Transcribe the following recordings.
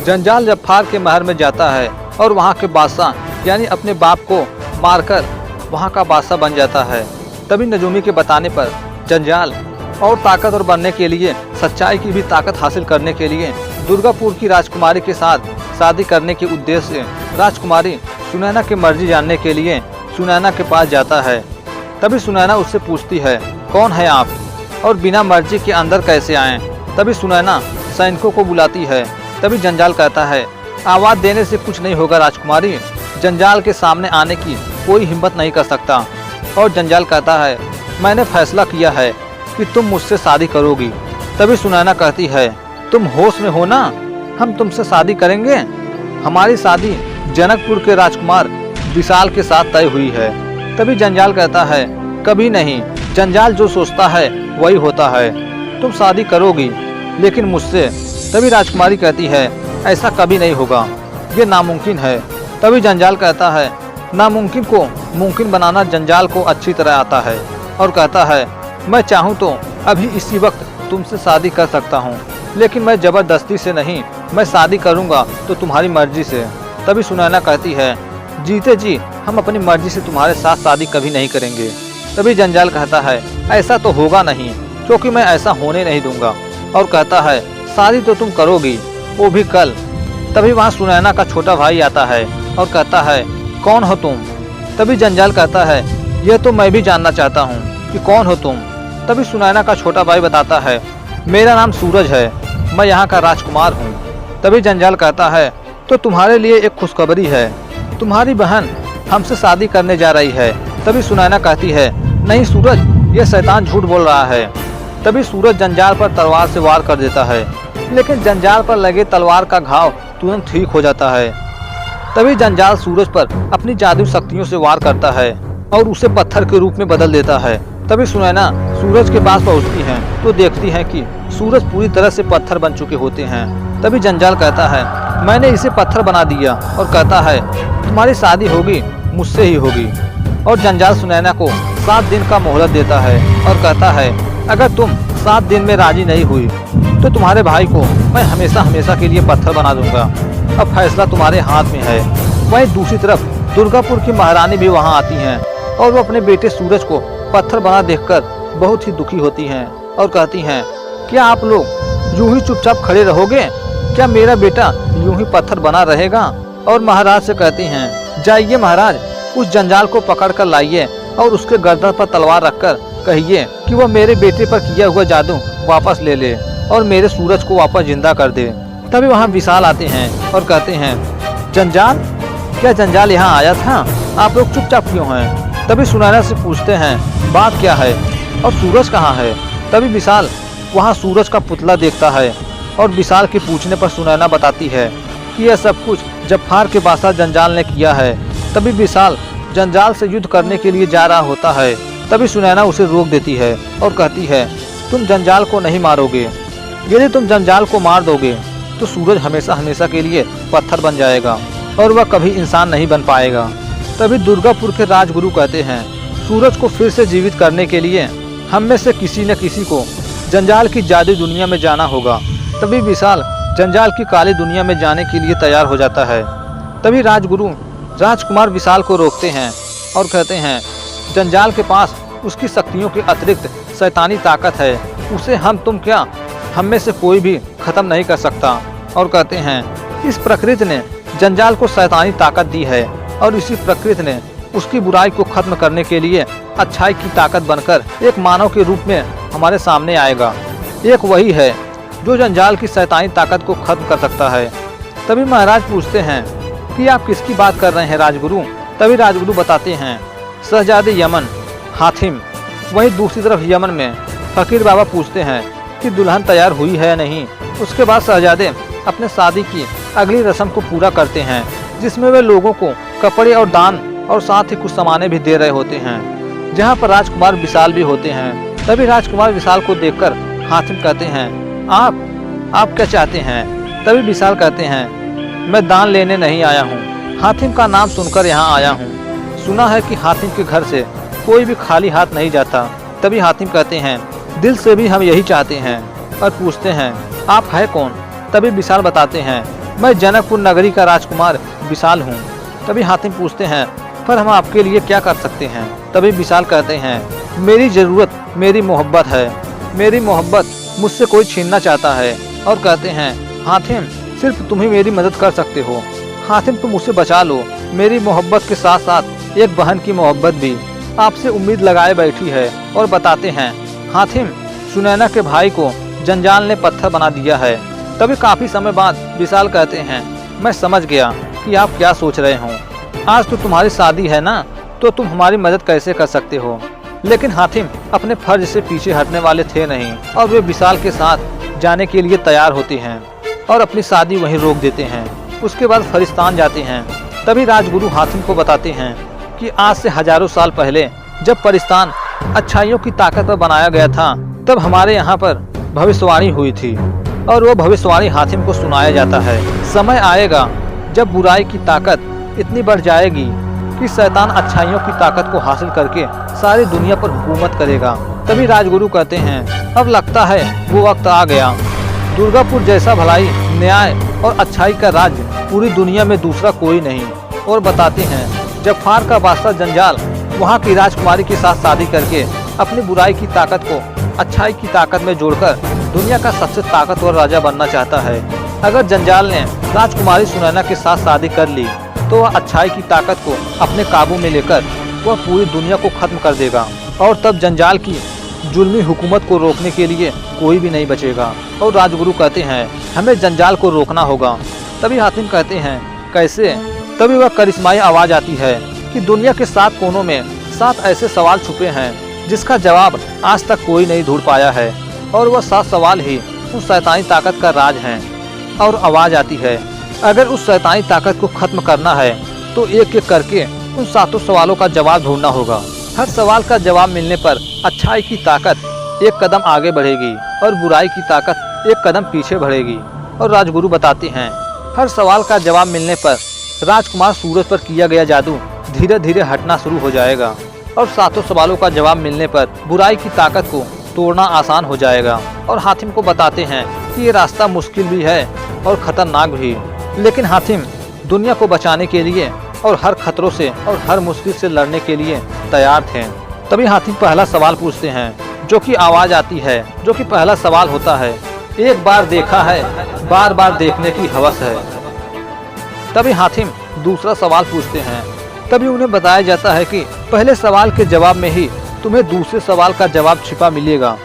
जंजाल जब्बार के महल में जाता है और वहाँ के बादशाह यानी अपने बाप को मारकर वहाँ का बादशाह बन जाता है। तभी नजूमी के बताने पर जंजाल और ताकतवर बनने के लिए, सच्चाई की भी ताकत हासिल करने के लिए दुर्गापुर की राजकुमारी के साथ शादी करने के उद्देश्य से राजकुमारी सुनैना की मर्जी जानने के लिए सुनैना के पास जाता है। तभी सुनैना उससे पूछती है, कौन है आप और बिना मर्जी के अंदर कैसे आए? तभी सुनैना सैनिकों को बुलाती है। तभी जंजाल कहता है, आवाज़ देने से कुछ नहीं होगा राजकुमारी, जंजाल के सामने आने की कोई हिम्मत नहीं कर सकता। और जंजाल कहता है, मैंने फैसला किया है कि तुम मुझसे शादी करोगी। तभी सुनैना कहती है, तुम होश में हो ना? हम तुमसे शादी करेंगे। हमारी शादी जनकपुर के राजकुमार विशाल के साथ तय हुई है। तभी जंजाल कहता है, कभी नहीं, जंजाल जो सोचता है वही होता है। तुम शादी करोगी लेकिन मुझसे। तभी राजकुमारी कहती है, ऐसा कभी नहीं होगा, ये नामुमकिन है। तभी जंजाल कहता है, नामुमकिन को मुमकिन बनाना जंजाल को अच्छी तरह आता है और कहता है, मैं चाहूँ तो अभी इसी वक्त तुमसे शादी कर सकता हूँ, लेकिन मैं ज़बरदस्ती से नहीं, मैं शादी करूँगा तो तुम्हारी मर्जी से। तभी सुनैना कहती है, जीते जी हम अपनी मर्जी से तुम्हारे साथ शादी कभी नहीं करेंगे। तभी जंजाल कहता है, ऐसा तो होगा नहीं, क्योंकि मैं ऐसा होने नहीं दूंगा। और कहता है, शादी तो तुम करोगी, वो भी कल। तभी वहाँ सुनैना का छोटा भाई आता है और कहता है, कौन हो तुम? तभी जंजाल कहता है, यह तो मैं भी जानना चाहता हूँ कि कौन हो तुम। तभी सुनैना का छोटा भाई बताता है, मेरा नाम सूरज है, मैं यहाँ का राजकुमार हूँ। तभी जंजाल कहता है, तो तुम्हारे लिए एक खुशखबरी है, तुम्हारी बहन हमसे शादी करने जा रही है। तभी सुनैना कहती है, नहीं सूरज, ये शैतान झूठ बोल रहा है। तभी सूरज जंजाल पर तलवार से वार कर देता है, लेकिन जंजाल पर लगे तलवार का घाव तुरंत ठीक हो जाता है। तभी जंजाल सूरज पर अपनी जादू शक्तियों से वार करता है और उसे पत्थर के रूप में बदल देता है। तभी सुनैना सूरज के पास पहुंचती है तो देखती है कि सूरज पूरी तरह से पत्थर बन चुके होते हैं। तभी जंजाल कहता है, मैंने इसे पत्थर बना दिया, और कहता है, तुम्हारी शादी होगी मुझसे ही होगी। और जंजाल सुनैना को 7 दिन का मोहलत देता है और कहता है, अगर तुम 7 दिन में राजी नहीं हुई तो तुम्हारे भाई को मैं हमेशा हमेशा के लिए पत्थर बना दूंगा। अब फैसला तुम्हारे हाथ में है। वहीं दूसरी तरफ दुर्गापुर की महारानी भी वहां आती हैं और वो अपने बेटे सूरज को पत्थर बना देखकर बहुत ही दुखी होती हैं और कहती हैं, क्या आप लोग यूं ही चुपचाप खड़े रहोगे? क्या मेरा बेटा यूं ही पत्थर बना रहेगा? और महाराज से कहती हैं, जाइए महाराज, उस जंजाल को पकड़ कर लाइए और उसके गर्दन पर तलवार रखकर कहिए कि वह मेरे बेटे पर किया हुआ जादू वापस ले ले और मेरे सूरज को वापस जिंदा कर दे। तभी वहाँ विशाल आते हैं और कहते हैं, जंजाल, क्या जंजाल यहाँ आया था? आप लोग चुपचाप क्यों हैं? तभी सुनैना से पूछते हैं, बात क्या है और सूरज कहाँ है? तभी विशाल वहाँ सूरज का पुतला देखता है और विशाल के पूछने पर सुनैना बताती है कि यह सब कुछ जब्बार के बादशाह जंजाल ने किया है। तभी विशाल जंजाल से युद्ध करने के लिए जा रहा होता है। तभी सुनैना उसे रोक देती है और कहती है, तुम जंजाल को नहीं मारोगे, यदि तुम जंजाल को मार दोगे तो सूरज हमेशा हमेशा के लिए पत्थर बन जाएगा और वह कभी इंसान नहीं बन पाएगा। तभी दुर्गापुर के राजगुरु कहते हैं, सूरज को फिर से जीवित करने के लिए हम में से किसी न किसी को जंजाल की जादू दुनिया में जाना होगा। तभी विशाल जंजाल की काली दुनिया में जाने के लिए तैयार हो जाता है। तभी राजगुरु राजकुमार विशाल को रोकते हैं और कहते हैं, जंजाल के पास उसकी शक्तियों के अतिरिक्त शैतानी ताकत है, उसे तुम क्या, हम में से कोई भी खत्म नहीं कर सकता। और कहते हैं, इस प्रकृति ने जंजाल को शैतानी ताकत दी है और इसी प्रकृति ने उसकी बुराई को खत्म करने के लिए अच्छाई की ताकत बनकर एक मानव के रूप में हमारे सामने आएगा। एक वही है जो जंजाल की शैतानी ताकत को खत्म कर सकता है। तभी महाराज पूछते हैं कि आप किसकी बात कर रहे हैं राजगुरु? तभी राजगुरु बताते हैं, शहजादे यमन हातिम। वहीं दूसरी तरफ यमन में फकीर बाबा पूछते हैं कि दुल्हन तैयार हुई है या नहीं। उसके बाद शहजादे अपने शादी की अगली रस्म को पूरा करते हैं, जिसमें वे लोगों को कपड़े और दान और साथ ही कुछ सामानें भी दे रहे होते हैं, जहां पर राजकुमार विशाल भी होते हैं। तभी राजकुमार विशाल को देखकर हातिम कहते हैं, आप क्या चाहते हैं? तभी विशाल कहते हैं, मैं दान लेने नहीं आया हूँ, हातिम का नाम सुनकर यहाँ आया हूँ। सुना है कि हातिम के घर से कोई भी खाली हाथ नहीं जाता। तभी हातिम कहते हैं, दिल से भी हम यही चाहते हैं। और पूछते हैं, आप है कौन? तभी विशाल बताते हैं, मैं जनकपुर नगरी का राजकुमार विशाल हूँ। तभी हातिम पूछते हैं, पर हम आपके लिए क्या कर सकते हैं? तभी विशाल कहते हैं, मेरी ज़रूरत मेरी मोहब्बत है। मेरी मोहब्बत मुझसे कोई छीनना चाहता है। और कहते हैं, हातिम सिर्फ तुम ही मेरी मदद कर सकते हो। हातिम तुम मुझसे बचा लो। मेरी मोहब्बत के साथ साथ एक बहन की मोहब्बत भी आपसे उम्मीद लगाए बैठी है। और बताते हैं, हातिम सुनैना के भाई को जंजाल ने पत्थर बना दिया है। तभी काफ़ी समय बाद विशाल कहते हैं, मैं समझ गया कि आप क्या सोच रहे हो। आज तो तुम्हारी शादी है ना, तो तुम हमारी मदद कैसे कर सकते हो। लेकिन हातिम अपने फर्ज से पीछे हटने वाले थे नहीं और वे विशाल के साथ जाने के लिए तैयार होते हैं और अपनी शादी वहीं रोक देते हैं। उसके बाद फरिस्तान जाते हैं। तभी राजगुरु हातिम को बताते हैं कि आज से हजारों साल पहले जब फरिस्तान अच्छाइयों की ताकत पर बनाया गया था, तब हमारे यहाँ पर भविष्यवाणी हुई थी। और वो भविष्यवाणी हातिम को सुनाया जाता है। समय आएगा जब बुराई की ताकत इतनी बढ़ जाएगी कि शैतान अच्छाइयों की ताकत को हासिल करके सारी दुनिया पर हुकूमत करेगा। तभी राजगुरु कहते हैं, अब लगता है वो वक्त आ गया। दुर्गापुर जैसा भलाई, न्याय और अच्छाई का राज्य पूरी दुनिया में दूसरा कोई नहीं। और बताते हैं, जफार का बादशाह जंजाल वहाँ की राजकुमारी के साथ शादी करके अपनी बुराई की ताकत को अच्छाई की ताकत में जोड़कर दुनिया का सबसे ताकतवर राजा बनना चाहता है। अगर जंजाल ने राजकुमारी सुनैना के साथ शादी कर ली तो वह अच्छाई की ताकत को अपने काबू में लेकर वह पूरी दुनिया को खत्म कर देगा। और तब जंजाल की जुल्मी हुकूमत को रोकने के लिए कोई भी नहीं बचेगा। और राजगुरु कहते हैं, हमें जंजाल को रोकना होगा। तभी हातिम कहते हैं, कैसे? तभी वह करिश्माई आवाज़ आती है कि दुनिया के 7 कोनों में 7 ऐसे सवाल छुपे हैं जिसका जवाब आज तक कोई नहीं ढूंढ पाया है। और वह 7 सवाल ही उस शैतानी ताकत का राज हैं। और आवाज़ आती है, अगर उस शैतानी ताकत को खत्म करना है तो एक एक करके उन 7 सवालों का जवाब ढूंढना होगा। हर सवाल का जवाब मिलने पर अच्छाई की ताकत एक कदम आगे बढ़ेगी और बुराई की ताकत एक कदम पीछे बढ़ेगी। और राजगुरु बताते हैं, हर सवाल का जवाब मिलने पर राजकुमार सूरज पर किया गया जादू धीरे धीरे हटना शुरू हो जाएगा। और 7 सवालों का जवाब मिलने पर बुराई की ताकत को तोड़ना आसान हो जाएगा। और हातिम को बताते हैं कि ये रास्ता मुश्किल भी है और खतरनाक भी, लेकिन हातिम दुनिया को बचाने के लिए और हर खतरों से और हर मुश्किल से लड़ने के लिए तैयार थे। तभी हातिम पहला सवाल पूछते हैं, जो कि आवाज़ आती है, जो कि पहला सवाल होता है, एक बार देखा है, बार बार देखने की हवस है। तभी हातिम दूसरा सवाल पूछते हैं। तभी उन्हें बताया जाता है कि पहले सवाल के जवाब में ही तुम्हें दूसरे सवाल का जवाब छिपा मिलेगा।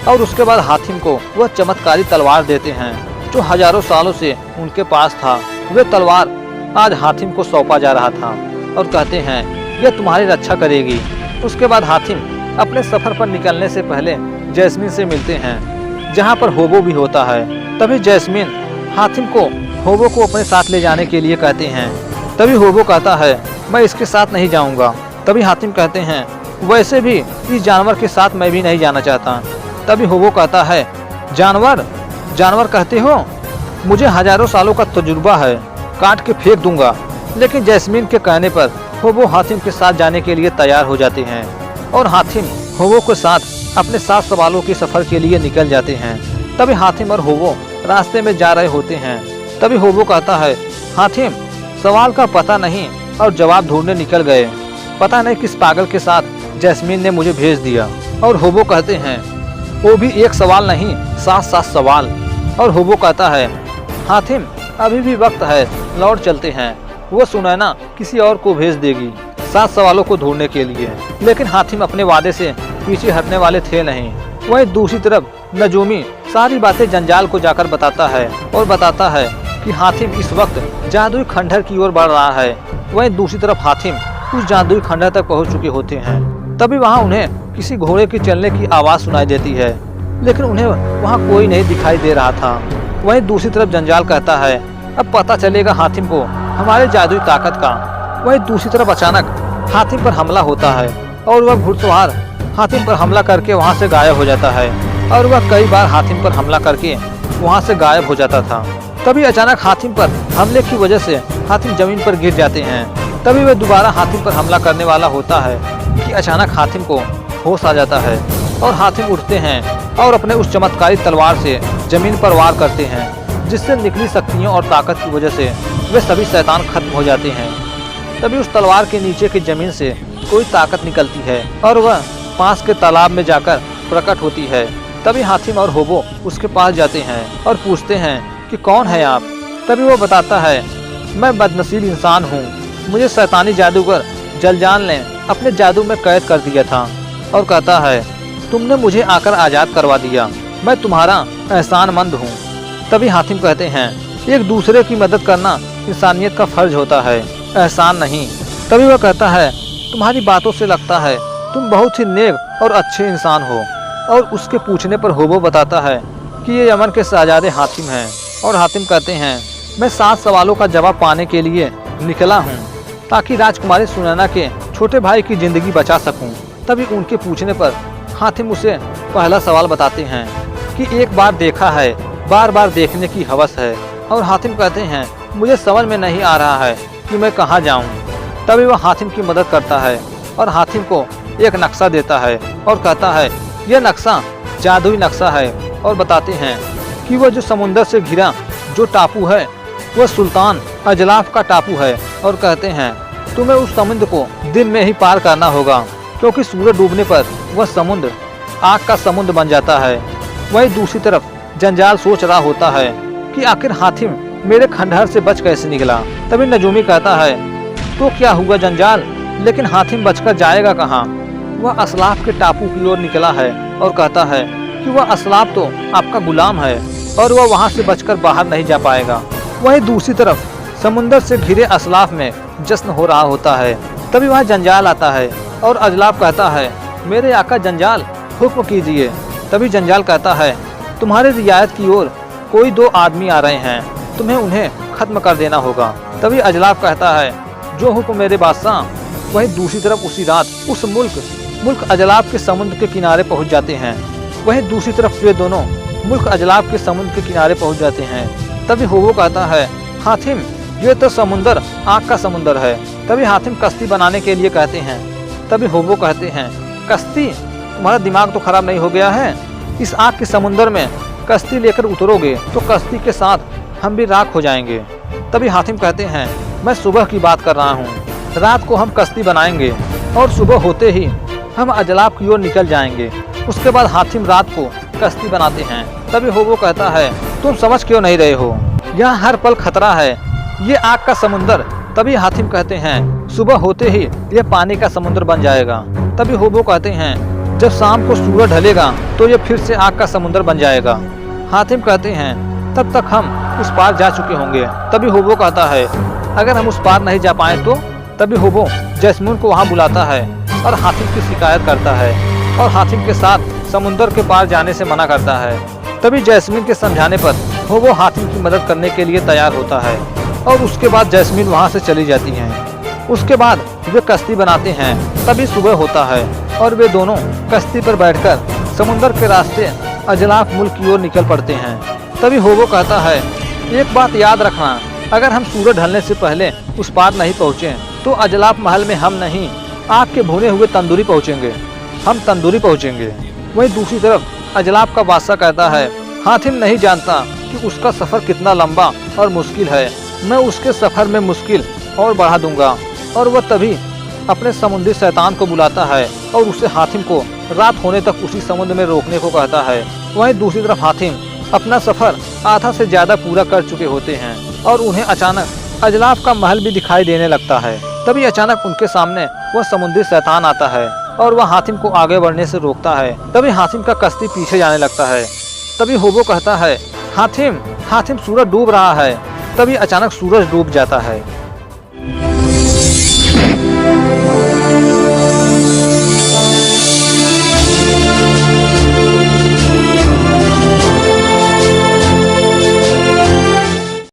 और उसके बाद हातिम को वह चमत्कारी तलवार देते हैं जो हजारों सालों से उनके पास था। वे तलवार आज हातिम को सौंपा जा रहा था और कहते हैं, यह तुम्हारी रक्षा करेगी। उसके बाद हातिम अपने सफर पर निकलने से पहले जैस्मीन से मिलते हैं, जहाँ पर होबो भी होता है। तभी जैस्मीन हातिम को होबो को अपने साथ ले जाने के लिए कहते हैं। तभी होबो कहता है, मैं इसके साथ नहीं जाऊंगा। तभी हातिम कहते हैं, वैसे भी इस जानवर के साथ मैं भी नहीं जाना चाहता। तभी होबो कहता है, जानवर? जानवर कहते हो? मुझे हजारों सालों का तजुर्बा है, काट के फेंक दूंगा। लेकिन जैस्मीन के कहने पर होबो हातिम के साथ जाने के लिए तैयार हो जाते हैं और हातिम होबो के साथ अपने 7 सवालों के सफर के लिए निकल जाते हैं। तभी हातिम और होबो रास्ते में जा रहे होते हैं। तभी होबो कहता है, हातिम सवाल का पता नहीं और जवाब ढूंढने निकल गए। पता नहीं किस पागल के साथ जैस्मीन ने मुझे भेज दिया। और होबो कहते हैं, वो भी एक सवाल नहीं, 7 सवाल। और होबो कहता है, हातिम अभी भी वक्त है, लौट चलते हैं। वो सुनैना किसी और को भेज देगी 7 सवालों को ढूंढने के लिए। लेकिन हातिम अपने वादे से पीछे हटने वाले थे नहीं। वहीं दूसरी तरफ नजूमी सारी बातें जंजाल को जाकर बताता है और बताता है कि हातिम इस वक्त जादुई खंडहर की ओर बढ़ रहा है। वहीं दूसरी तरफ हातिम उस जादुई खंडहर तक पहुंच चुके होते हैं। तभी वहां उन्हें किसी घोड़े के चलने की आवाज़ सुनाई देती है, लेकिन उन्हें वहां कोई नहीं दिखाई दे रहा था। वहीं दूसरी तरफ जंजाल कहता है, अब पता चलेगा हातिम को हमारे जादुई ताकत का। वहीं दूसरी तरफ अचानक हातिम पर हमला होता है और वह घुड़सवार हातिम पर हमला करके वहां से गायब हो जाता है। और वह कई बार हातिम पर हमला करके वहां से गायब हो जाता था। तभी अचानक हातिम पर हमले की वजह से हातिम जमीन पर गिर जाते हैं। तभी वह दोबारा हातिम पर हमला करने वाला होता है कि अचानक हातिम को होश आ जाता है और हातिम उठते हैं और अपने उस चमत्कारी तलवार से जमीन पर वार करते हैं, जिससे निकली शक्तियों और ताकत की वजह से वे सभी शैतान खत्म हो जाते हैं। तभी उस तलवार के नीचे की जमीन से कोई ताकत निकलती है और वह पास के तालाब में जाकर प्रकट होती है। तभी हातिम और होबो उसके पास जाते हैं और पूछते हैं कि कौन है आप। तभी वो बताता है, मैं बदनसीब इंसान हूँ, मुझे शैतानी जादूगर जलजान ने अपने जादू में कैद कर दिया था। और कहता है, तुमने मुझे आकर आज़ाद करवा दिया, मैं तुम्हारा एहसानमंद हूँ। तभी हातिम कहते हैं, एक दूसरे की मदद करना इंसानियत का फर्ज होता है, एहसान नहीं। तभी वह कहता है, तुम्हारी बातों से लगता है तुम बहुत ही नेक और अच्छे इंसान हो। और उसके पूछने पर होबो बताता है कि ये यमन के शहजादे हातिम हैं। और हातिम कहते हैं, मैं 7 सवालों का जवाब पाने के लिए निकला हूँ ताकि राजकुमारी सुनैना के छोटे भाई की जिंदगी बचा सकूँ। तभी उनके पूछने पर हातिम उसे पहला सवाल बताते हैं कि एक बार देखा है, बार बार देखने की हवस है। और हातिम कहते हैं, मुझे समझ में नहीं आ रहा है कि मैं कहाँ जाऊँ। तभी वह हातिम की मदद करता है और हातिम को एक नक्शा देता है और कहता है, यह नक्शा जादुई नक्शा है। और बताते हैं कि वह जो समुंदर से घिरा जो टापू है वह सुल्तान अजलाफ का टापू है। और कहते हैं, तुम्हें उस समुद्र को दिन में ही पार करना होगा, क्योंकि सूरज डूबने पर वह समुद्र आग का समुद्र बन जाता है। वहीं दूसरी तरफ जंजाल सोच रहा होता है कि आखिर हातिम मेरे खंडहर से बच कैसे निकला। तभी नजूमी कहता है, तो क्या हुआ जंजाल, लेकिन हातिम बचकर जाएगा कहाँ। वह असलाफ के टापू की ओर निकला है और कहता है कि वह असलाफ तो आपका गुलाम है और वह वहाँ से बचकर बाहर नहीं जा पाएगा। वहीं दूसरी तरफ समुंदर से घिरे असलाफ में जश्न हो रहा होता है। तभी वहाँ जंजाल आता है और अजलाफ कहता है, मेरे आका जंजाल, हुक्म कीजिए। तभी जंजाल कहता है, तुम्हारे रियायत की ओर कोई 2 आदमी आ रहे हैं, तुम्हें उन्हें खत्म कर देना होगा। तभी अजलाफ कहता है, जो हुक्म मेरे बादशाह। वहीं दूसरी तरफ उसी रात उस मुल्क अजलाफ के समुद्र के किनारे पहुंच जाते हैं। वहीं दूसरी तरफ वे दोनों मुल्क अजलाफ के समुद्र के किनारे पहुंच जाते हैं। तभी होबो कहता है, हातिम, ये तो समुंदर आग का समुंदर है। तभी हातिम कश्ती बनाने के लिए कहते हैं। तभी होबो कहते हैं, कश्ती, तुम्हारा दिमाग तो खराब नहीं हो गया है? इस आग के समुंदर में कश्ती लेकर उतरोगे तो कश्ती के साथ हम भी राख हो जाएंगे। तभी हातिम कहते हैं, मैं सुबह की बात कर रहा हूँ, रात को हम कश्ती बनाएंगे और सुबह होते ही हम अजलाफ की ओर निकल जाएंगे। उसके बाद हातिम रात को कश्ती बनाते हैं। तभी होबो कहता है, तुम समझ क्यों नहीं रहे हो, यहाँ हर पल खतरा है, ये आग का समुंदर। तभी हातिम कहते हैं, सुबह होते ही ये पानी का समुंदर बन जाएगा। तभी होबो कहते हैं, जब शाम को सूरज ढलेगा तो ये फिर से आग का समुंदर बन जाएगा। हातिम कहते हैं, तब तक हम उस पार जा चुके होंगे। तभी होबो कहता है, अगर हम उस पार नहीं जा पाए तो। तभी होबो जैस्मीन को वहाँ बुलाता है और हातिम की शिकायत करता है और हातिम के साथ समुंदर के पार जाने से मना करता है। तभी जैस्मीन के समझाने पर होबो हातिम की मदद करने के लिए तैयार होता है और उसके बाद जैस्मीन वहाँ से चली जाती हैं। उसके बाद वे कश्ती बनाते हैं। तभी सुबह होता है और वे दोनों कश्ती पर बैठकर समुंदर के रास्ते अजलाफ मुल्क की ओर निकल पड़ते हैं। तभी होबो कहता है, एक बात याद रखना, अगर हम सूरज ढलने से पहले उस पार नहीं पहुँचे तो अजलाफ महल में हम नहीं, आग के भुने हुए तंदूरी पहुँचेंगे, हम तंदूरी पहुँचेंगे। वहीं दूसरी तरफ अजलाफ का बादशाह कहता है, हातिम नहीं जानता कि उसका सफ़र कितना लंबा और मुश्किल है, मैं उसके सफ़र में मुश्किल और बढ़ा दूंगा। और वह तभी अपने समुद्री शैतान को बुलाता है और उसे हातिम को रात होने तक उसी समुद्र में रोकने को कहता है। वहीं दूसरी तरफ हातिम अपना सफ़र आधा से ज़्यादा पूरा कर चुके होते हैं और उन्हें अचानक अजलाफ का महल भी दिखाई देने लगता है। तभी अचानक उनके सामने वह समुद्री शैतान आता है और वह हातिम को आगे बढ़ने से रोकता है। तभी हातिम का कश्ती पीछे जाने लगता है। तभी होबो कहता है, हातिम, हातिम, सूरज डूब रहा है। तभी अचानक सूरज डूब जाता है।